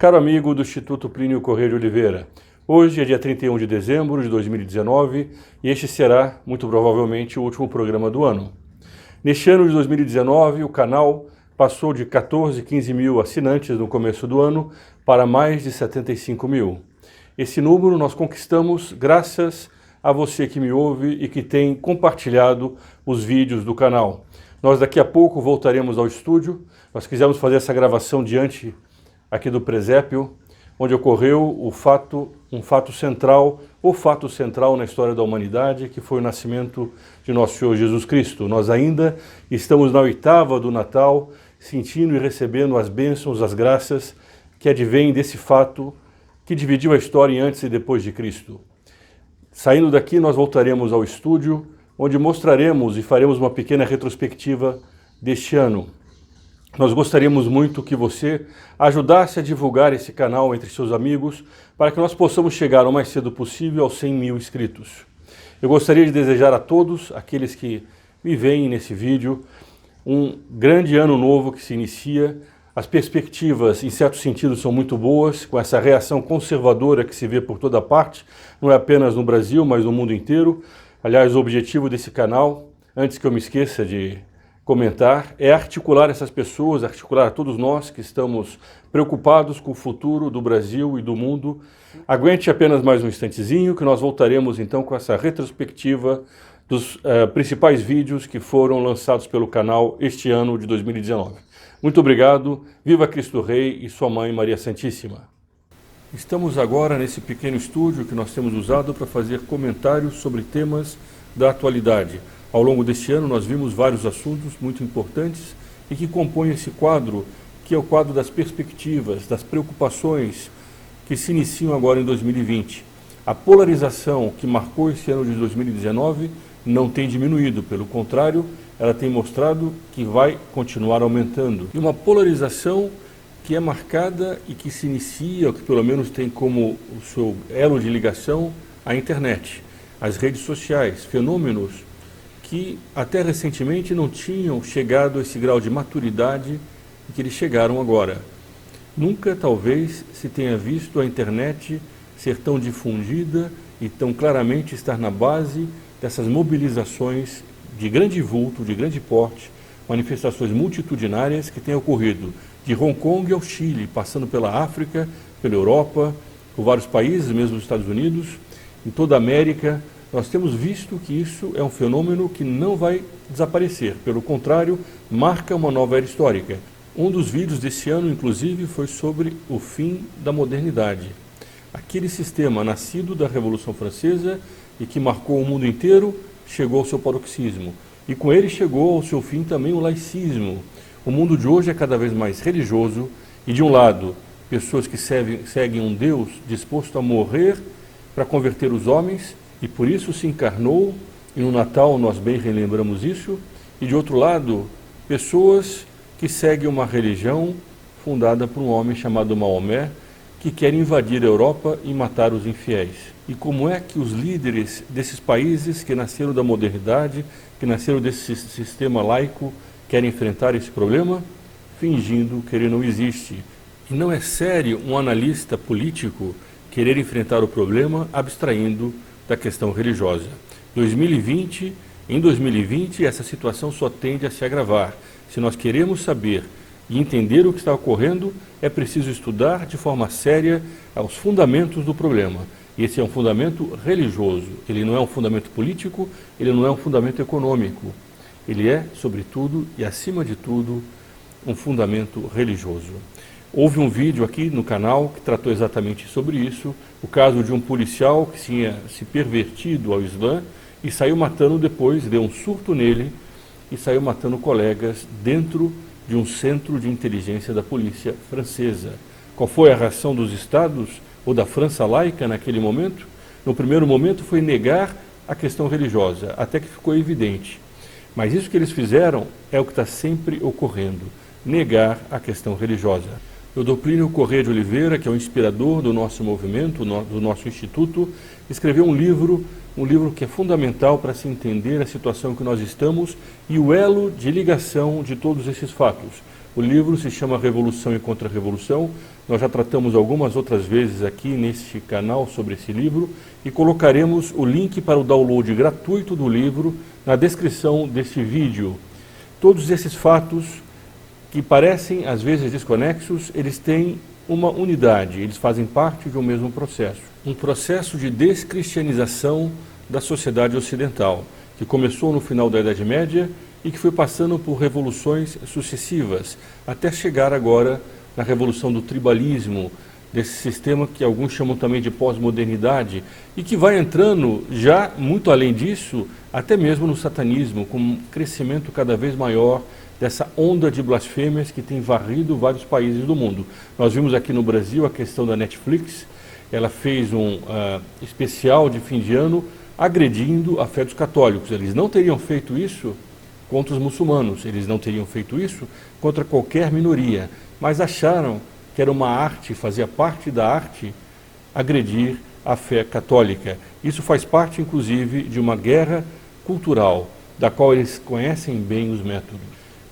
Caro amigo do Instituto Plínio Corrêa de Oliveira, hoje é dia 31 de dezembro de 2019 e este será, muito provavelmente, o último programa do ano. Neste ano de 2019, o canal passou de 14, 15 mil assinantes no começo do ano para mais de 75 mil. Esse número nós conquistamos graças a você que me ouve e que tem compartilhado os vídeos do canal. Nós daqui a pouco voltaremos ao estúdio, nós quisemos fazer essa gravação diante aqui do presépio, onde ocorreu um fato central na história da humanidade, que foi o nascimento de nosso Senhor Jesus Cristo. Nós ainda estamos na oitava do Natal, sentindo e recebendo as bênçãos, as graças que advêm desse fato que dividiu a história em antes e depois de Cristo. Saindo daqui, nós voltaremos ao estúdio, onde mostraremos e faremos uma pequena retrospectiva deste ano. Nós gostaríamos muito que você ajudasse a divulgar esse canal entre seus amigos para que nós possamos chegar o mais cedo possível aos 100 mil inscritos. Eu gostaria de desejar a todos, aqueles que me veem nesse vídeo, um grande ano novo que se inicia. As perspectivas, em certo sentido, são muito boas, com essa reação conservadora que se vê por toda parte, não é apenas no Brasil, mas no mundo inteiro. Aliás, o objetivo desse canal, antes que eu me esqueça de comentar, é articular essas pessoas, articular a todos nós que estamos preocupados com o futuro do Brasil e do mundo. Aguente apenas mais um instantezinho que nós voltaremos então com essa retrospectiva dos principais vídeos que foram lançados pelo canal este ano de 2019. Muito obrigado, viva Cristo Rei e sua Mãe Maria Santíssima. Estamos agora nesse pequeno estúdio que nós temos usado para fazer comentários sobre temas da atualidade. Ao longo deste ano nós vimos vários assuntos muito importantes e que compõem esse quadro, que é o quadro das perspectivas, das preocupações que se iniciam agora em 2020. A polarização que marcou esse ano de 2019 não tem diminuído, pelo contrário, ela tem mostrado que vai continuar aumentando. E uma polarização que é marcada e que se inicia, ou que pelo menos tem como o seu elo de ligação, a internet, as redes sociais, fenômenos que até recentemente não tinham chegado a esse grau de maturidade em que eles chegaram agora. Nunca, talvez, se tenha visto a internet ser tão difundida e tão claramente estar na base dessas mobilizações de grande vulto, de grande porte, manifestações multitudinárias que têm ocorrido de Hong Kong ao Chile, passando pela África, pela Europa, por vários países, mesmo os Estados Unidos, em toda a América. Nós temos visto que isso é um fenômeno que não vai desaparecer, pelo contrário, marca uma nova era histórica. Um dos vídeos desse ano, inclusive, foi sobre o fim da modernidade. Aquele sistema nascido da Revolução Francesa e que marcou o mundo inteiro, chegou ao seu paroxismo. E com ele chegou ao seu fim também o laicismo. O mundo de hoje é cada vez mais religioso e, de um lado, pessoas que seguem um Deus disposto a morrer para converter os homens, e por isso se encarnou, e no Natal nós bem relembramos isso, e de outro lado, pessoas que seguem uma religião fundada por um homem chamado Maomé, que quer invadir a Europa e matar os infiéis. E como é que os líderes desses países que nasceram da modernidade, que nasceram desse sistema laico, querem enfrentar esse problema? Fingindo que ele não existe. E não é sério um analista político querer enfrentar o problema abstraindo da questão religiosa. Em 2020, essa situação só tende a se agravar. Se nós queremos saber e entender o que está ocorrendo, é preciso estudar de forma séria os fundamentos do problema. E esse é um fundamento religioso. Ele não é um fundamento político, ele não é um fundamento econômico. Ele é, sobretudo e acima de tudo, um fundamento religioso. Houve um vídeo aqui no canal que tratou exatamente sobre isso, o caso de um policial que tinha se pervertido ao Islã e saiu matando depois, deu um surto nele e saiu matando colegas dentro de um centro de inteligência da polícia francesa. Qual foi a reação dos Estados ou da França laica naquele momento? No primeiro momento foi negar a questão religiosa, até que ficou evidente. Mas isso que eles fizeram é o que está sempre ocorrendo, negar a questão religiosa. Eu dou Plínio Corrêa de Oliveira, que é o inspirador do nosso movimento, do nosso instituto, escreveu um livro que é fundamental para se entender a situação que nós estamos e o elo de ligação de todos esses fatos. O livro se chama Revolução e Contra-Revolução. Nós já tratamos algumas outras vezes aqui neste canal sobre esse livro e colocaremos o link para o download gratuito do livro na descrição deste vídeo. Todos esses fatos que parecem às vezes desconexos, eles têm uma unidade, eles fazem parte de um mesmo processo. Um processo de descristianização da sociedade ocidental, que começou no final da Idade Média e que foi passando por revoluções sucessivas, até chegar agora na revolução do tribalismo, desse sistema que alguns chamam também de pós-modernidade, e que vai entrando já muito além disso, até mesmo no satanismo, com um crescimento cada vez maior dessa onda de blasfêmias que tem varrido vários países do mundo. Nós vimos aqui no Brasil a questão da Netflix, ela fez um especial de fim de ano agredindo a fé dos católicos. Eles não teriam feito isso contra os muçulmanos, eles não teriam feito isso contra qualquer minoria, mas acharam que era uma arte, fazia parte da arte agredir a fé católica. Isso faz parte, inclusive, de uma guerra cultural, da qual eles conhecem bem os métodos.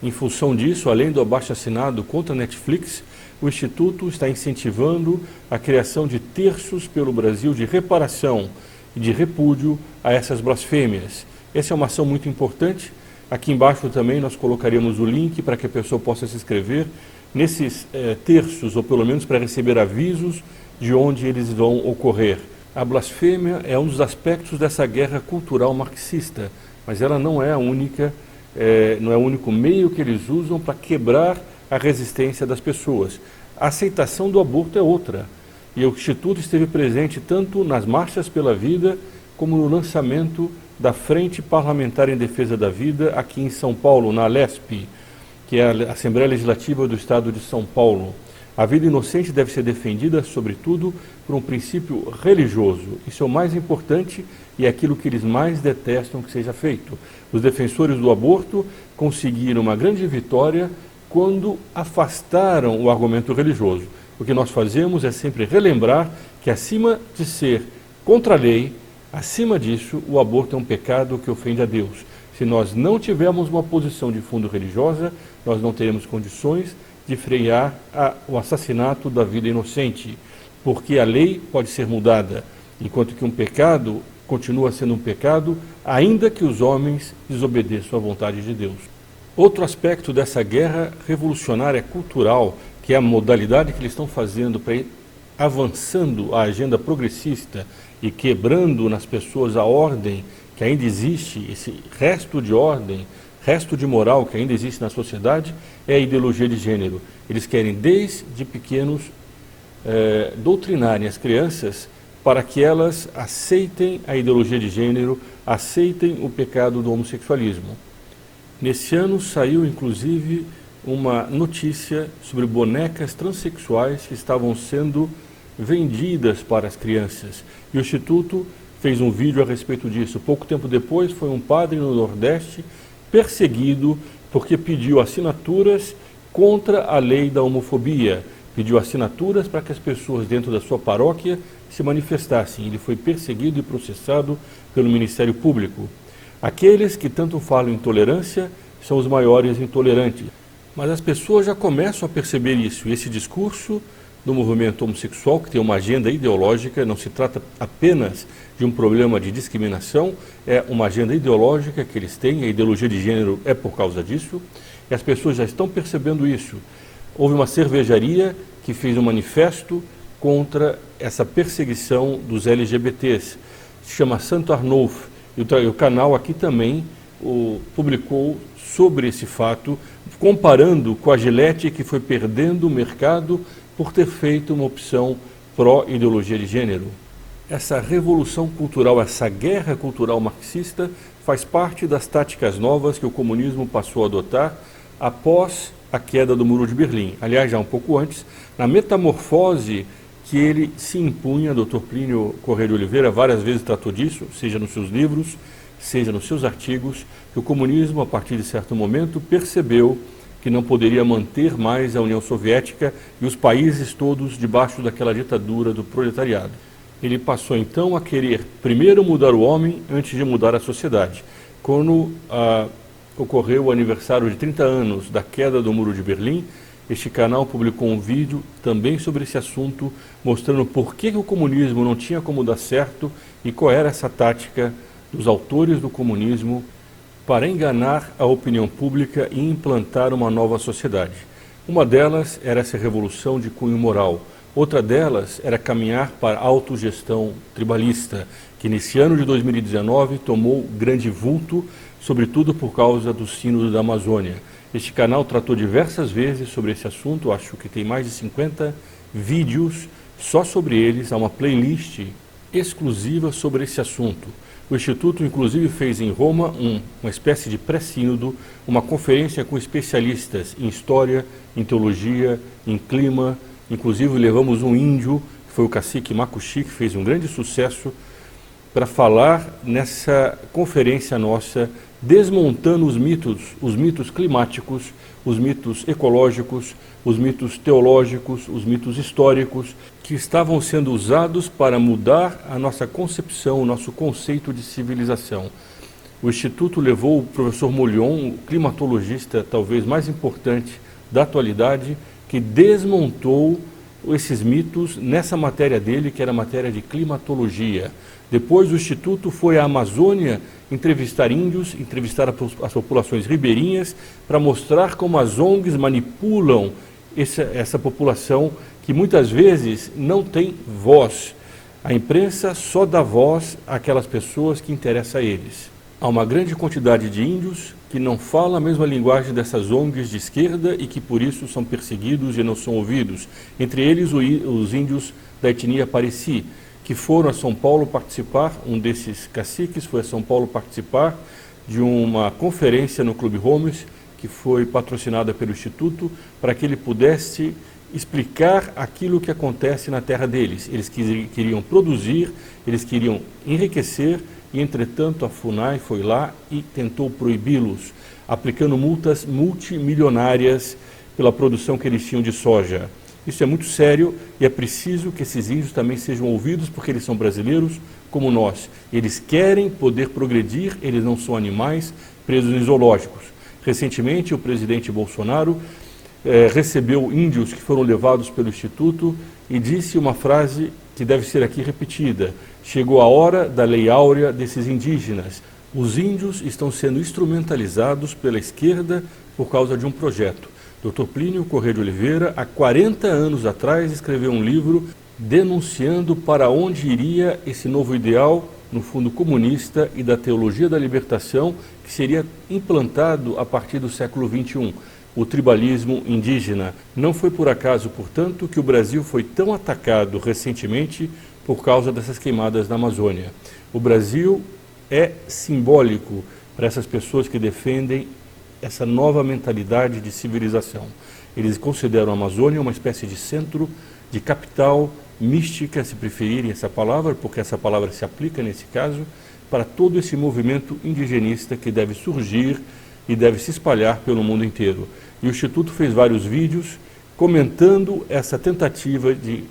Em função disso, além do abaixo-assinado contra a Netflix, o Instituto está incentivando a criação de terços pelo Brasil de reparação e de repúdio a essas blasfêmias. Essa é uma ação muito importante. Aqui embaixo também nós colocaremos o link para que a pessoa possa se inscrever nesses terços, ou pelo menos para receber avisos de onde eles vão ocorrer. A blasfêmia é um dos aspectos dessa guerra cultural marxista, mas ela não é a única, não é o único meio que eles usam para quebrar a resistência das pessoas. A aceitação do aborto é outra, e o Instituto esteve presente tanto nas marchas pela vida, como no lançamento da Frente Parlamentar em Defesa da Vida aqui em São Paulo, na Alesp, que é a Assembleia Legislativa do Estado de São Paulo. A vida inocente deve ser defendida, sobretudo, por um princípio religioso. Isso é o mais importante e é aquilo que eles mais detestam que seja feito. Os defensores do aborto conseguiram uma grande vitória quando afastaram o argumento religioso. O que nós fazemos é sempre relembrar que, acima de ser contra a lei, acima disso, o aborto é um pecado que ofende a Deus. Se nós não tivermos uma posição de fundo religiosa, nós não teremos condições de frear o assassinato da vida inocente, porque a lei pode ser mudada, enquanto que um pecado continua sendo um pecado, ainda que os homens desobedeçam à vontade de Deus. Outro aspecto dessa guerra revolucionária cultural, que é a modalidade que eles estão fazendo para ir avançando a agenda progressista e quebrando nas pessoas a ordem que ainda existe, esse resto de ordem, resto de moral que ainda existe na sociedade, é a ideologia de gênero. Eles querem, desde pequenos, doutrinarem as crianças para que elas aceitem a ideologia de gênero, aceitem o pecado do homossexualismo. Nesse ano saiu, inclusive, uma notícia sobre bonecas transexuais que estavam sendo vendidas para as crianças. E o Instituto fez um vídeo a respeito disso. Pouco tempo depois, foi um padre no Nordeste perseguido porque pediu assinaturas contra a lei da homofobia. Pediu assinaturas para que as pessoas dentro da sua paróquia se manifestassem. Ele foi perseguido e processado pelo Ministério Público. Aqueles que tanto falam em tolerância são os maiores intolerantes. Mas as pessoas já começam a perceber isso. E esse discurso do movimento homossexual, que tem uma agenda ideológica, não se trata apenas de um problema de discriminação, é uma agenda ideológica que eles têm, a ideologia de gênero é por causa disso, e as pessoas já estão percebendo isso. Houve uma cervejaria que fez um manifesto contra essa perseguição dos LGBTs, se chama Santo Arnulfo, e o canal aqui também publicou sobre esse fato, comparando com a Gillette, que foi perdendo o mercado por ter feito uma opção pró-ideologia de gênero. Essa revolução cultural, essa guerra cultural marxista, faz parte das táticas novas que o comunismo passou a adotar após a queda do Muro de Berlim. Aliás, já um pouco antes, na metamorfose que ele se impunha, Dr. Plínio Corrêa de Oliveira várias vezes tratou disso, seja nos seus livros, seja nos seus artigos, que o comunismo, a partir de certo momento, percebeu que não poderia manter mais a União Soviética e os países todos debaixo daquela ditadura do proletariado. Ele passou então a querer primeiro mudar o homem antes de mudar a sociedade. Quando ocorreu o aniversário de 30 anos da queda do Muro de Berlim. Este canal publicou um vídeo também sobre esse assunto, mostrando por que o comunismo não tinha como dar certo e qual era essa tática dos autores do comunismo para enganar a opinião pública e implantar uma nova sociedade. Uma delas era essa revolução de cunho moral. Outra delas era caminhar para a autogestão tribalista, que nesse ano de 2019 tomou grande vulto, sobretudo por causa do Sínodo da Amazônia. Este canal tratou diversas vezes sobre esse assunto, acho que tem mais de 50 vídeos só sobre eles, há uma playlist exclusiva sobre esse assunto. O Instituto, inclusive, fez em Roma uma espécie de pré-sínodo, uma conferência com especialistas em história, em teologia, em clima. Inclusive, levamos um índio, que foi o cacique Makushi, que fez um grande sucesso, para falar nessa conferência nossa, desmontando os mitos climáticos, os mitos ecológicos, os mitos teológicos, os mitos históricos, que estavam sendo usados para mudar a nossa concepção, o nosso conceito de civilização. O Instituto levou o professor Molion, o climatologista talvez mais importante da atualidade, que desmontou esses mitos nessa matéria dele, que era a matéria de climatologia. Depois o Instituto foi à Amazônia entrevistar índios, entrevistar as populações ribeirinhas, para mostrar como as ONGs manipulam essa população que muitas vezes não tem voz. A imprensa só dá voz àquelas pessoas que interessam a eles. Há uma grande quantidade de índios que não falam a mesma linguagem dessas ONGs de esquerda e que por isso são perseguidos e não são ouvidos. Entre eles os índios da etnia Pareci, que foram a São Paulo participar, um desses caciques foi a São Paulo participar de uma conferência no Clube Holmes, que foi patrocinada pelo Instituto, para que ele pudesse explicar aquilo que acontece na terra deles. Eles queriam produzir, eles queriam enriquecer, e entretanto a FUNAI foi lá e tentou proibi-los, aplicando multas multimilionárias pela produção que eles tinham de soja. Isso é muito sério e é preciso que esses índios também sejam ouvidos, porque eles são brasileiros como nós. Eles querem poder progredir, eles não são animais presos em zoológicos. Recentemente, o presidente Bolsonaro recebeu índios que foram levados pelo Instituto e disse uma frase que deve ser aqui repetida: chegou a hora da lei áurea desses indígenas. Os índios estão sendo instrumentalizados pela esquerda por causa de um projeto. Dr. Plínio Corrêa de Oliveira, há 40 anos atrás, escreveu um livro denunciando para onde iria esse novo ideal, no fundo comunista, e da teologia da libertação, que seria implantado a partir do século XXI, o tribalismo indígena. Não foi por acaso, portanto, que o Brasil foi tão atacado recentemente por causa dessas queimadas na Amazônia. O Brasil é simbólico para essas pessoas que defendem essa nova mentalidade de civilização. Eles consideram a Amazônia uma espécie de centro, de capital mística, se preferirem essa palavra, porque essa palavra se aplica nesse caso, para todo esse movimento indigenista que deve surgir e deve se espalhar pelo mundo inteiro. E o Instituto fez vários vídeos comentando essa tentativa de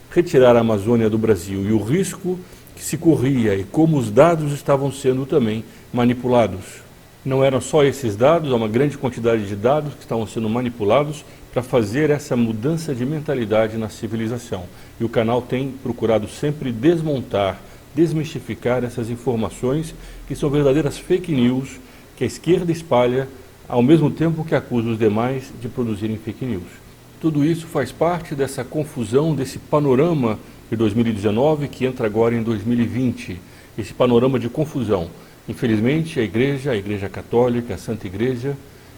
retirar a Amazônia do Brasil e o risco que se corria e como os dados estavam sendo também manipulados. Não eram só esses dados, há uma grande quantidade de dados que estavam sendo manipulados para fazer essa mudança de mentalidade na civilização. E o canal tem procurado sempre desmontar, desmistificar essas informações que são verdadeiras fake news que a esquerda espalha ao mesmo tempo que acusa os demais de produzirem fake news. Tudo isso faz parte dessa confusão, desse panorama de 2019 que entra agora em 2020, esse panorama de confusão. Infelizmente, a Igreja Católica, a Santa Igreja,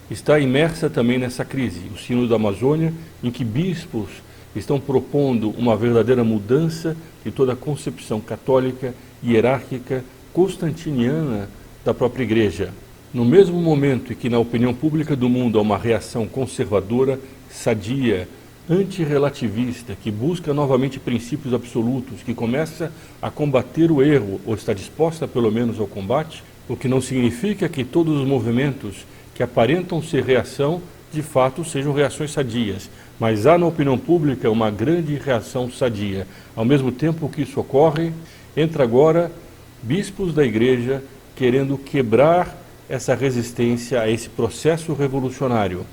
está imersa também nessa crise. O Sínodo da Amazônia, em que bispos estão propondo uma verdadeira mudança de toda a concepção católica, hierárquica, constantiniana da própria Igreja. No mesmo momento em que na opinião pública do mundo há uma reação conservadora, sadia, antirrelativista, que busca novamente princípios absolutos, que começa a combater o erro, ou está disposta pelo menos ao combate, o que não significa que todos os movimentos que aparentam ser reação, de fato sejam reações sadias, mas há na opinião pública uma grande reação sadia. Ao mesmo tempo que isso ocorre, entra agora bispos da Igreja querendo quebrar essa resistência a esse processo revolucionário.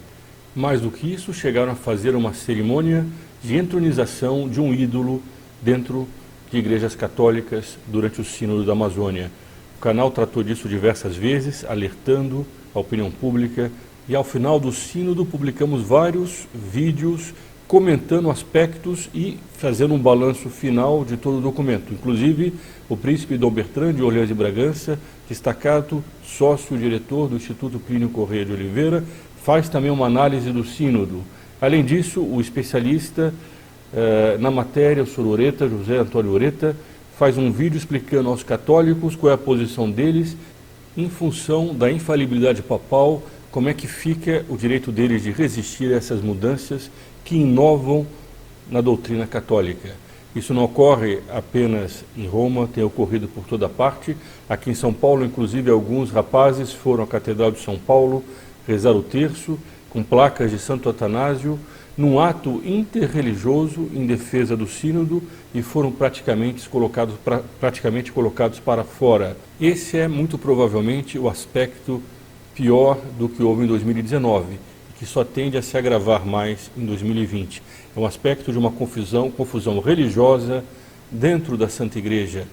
Mais do que isso, chegaram a fazer uma cerimônia de entronização de um ídolo dentro de igrejas católicas durante o Sínodo da Amazônia. O canal tratou disso diversas vezes, alertando a opinião pública, e ao final do Sínodo publicamos vários vídeos comentando aspectos e fazendo um balanço final de todo o documento. Inclusive, o príncipe Dom Bertrand de Orleans e Bragança, destacado sócio-diretor do Instituto Plínio Corrêa de Oliveira, faz também uma análise do Sínodo. Além disso, o especialista na matéria, o Sr. Ureta, José Antônio Ureta, faz um vídeo explicando aos católicos qual é a posição deles em função da infalibilidade papal, como é que fica o direito deles de resistir a essas mudanças que inovam na doutrina católica. Isso não ocorre apenas em Roma, tem ocorrido por toda parte. Aqui em São Paulo, inclusive, alguns rapazes foram à Catedral de São Paulo rezar o terço com placas de Santo Atanásio, num ato interreligioso em defesa do Sínodo, e foram praticamente colocados para fora. Esse é muito provavelmente o aspecto pior do que houve em 2019, que só tende a se agravar mais em 2020. É um aspecto de uma confusão religiosa dentro da Santa Igreja.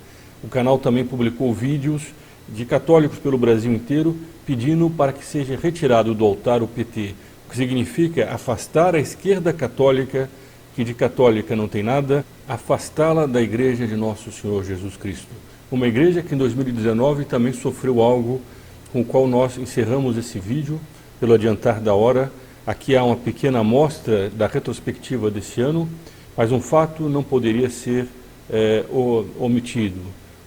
O canal também publicou vídeos de católicos pelo Brasil inteiro pedindo para que seja retirado do altar o PT, o que significa afastar a esquerda católica, que de católica não tem nada, afastá-la da Igreja de Nosso Senhor Jesus Cristo. Uma igreja que em 2019 também sofreu algo com o qual nós encerramos esse vídeo pelo adiantar da hora. Aqui há uma pequena amostra da retrospectiva desse ano, mas um fato não poderia ser omitido,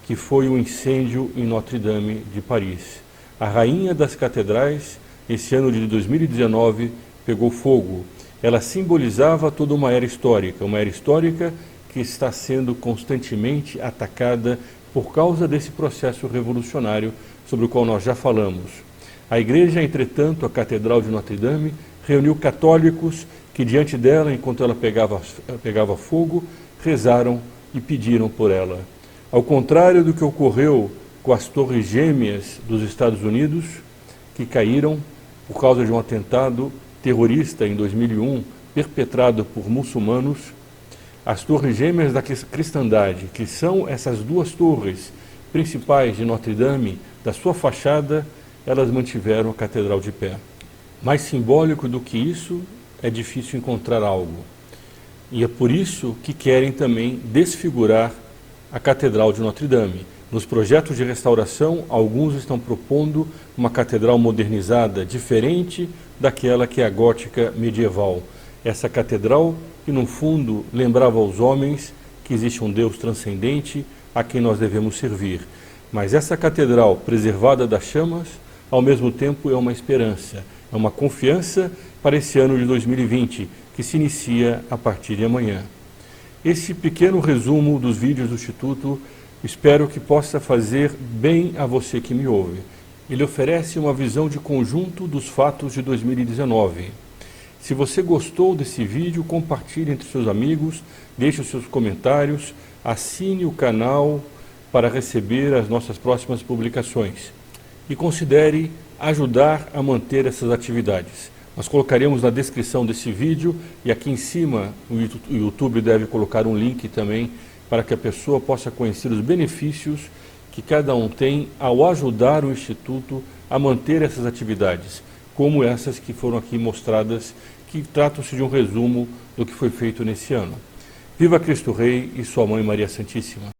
que foi o incêndio em Notre-Dame de Paris. A rainha das catedrais, esse ano de 2019, pegou fogo. Ela simbolizava toda uma era histórica que está sendo constantemente atacada por causa desse processo revolucionário sobre o qual nós já falamos. A igreja, entretanto, a Catedral de Notre-Dame, reuniu católicos que diante dela, enquanto ela pegava fogo, rezaram e pediram por ela. Ao contrário do que ocorreu com as Torres Gêmeas dos Estados Unidos, que caíram por causa de um atentado terrorista em 2001, perpetrado por muçulmanos, as Torres Gêmeas da cristandade, que são essas duas torres principais de Notre-Dame, da sua fachada, elas mantiveram a catedral de pé. Mais simbólico do que isso, é difícil encontrar algo. E é por isso que querem também desfigurar a Catedral de Notre-Dame. Nos projetos de restauração, alguns estão propondo uma catedral modernizada, diferente daquela que é a gótica medieval. Essa catedral que, no fundo, lembrava aos homens que existe um Deus transcendente a quem nós devemos servir. Mas essa catedral, preservada das chamas, ao mesmo tempo é uma esperança, é uma confiança para esse ano de 2020, que se inicia a partir de amanhã. Esse pequeno resumo dos vídeos do Instituto, espero que possa fazer bem a você que me ouve. Ele oferece uma visão de conjunto dos fatos de 2019. Se você gostou desse vídeo, compartilhe entre seus amigos, deixe os seus comentários, assine o canal para receber as nossas próximas publicações. E considere ajudar a manter essas atividades. Nós colocaremos na descrição desse vídeo e aqui em cima o YouTube deve colocar um link também para que a pessoa possa conhecer os benefícios que cada um tem ao ajudar o Instituto a manter essas atividades, como essas que foram aqui mostradas, que tratam-se de um resumo do que foi feito nesse ano. Viva Cristo Rei e Sua Mãe Maria Santíssima!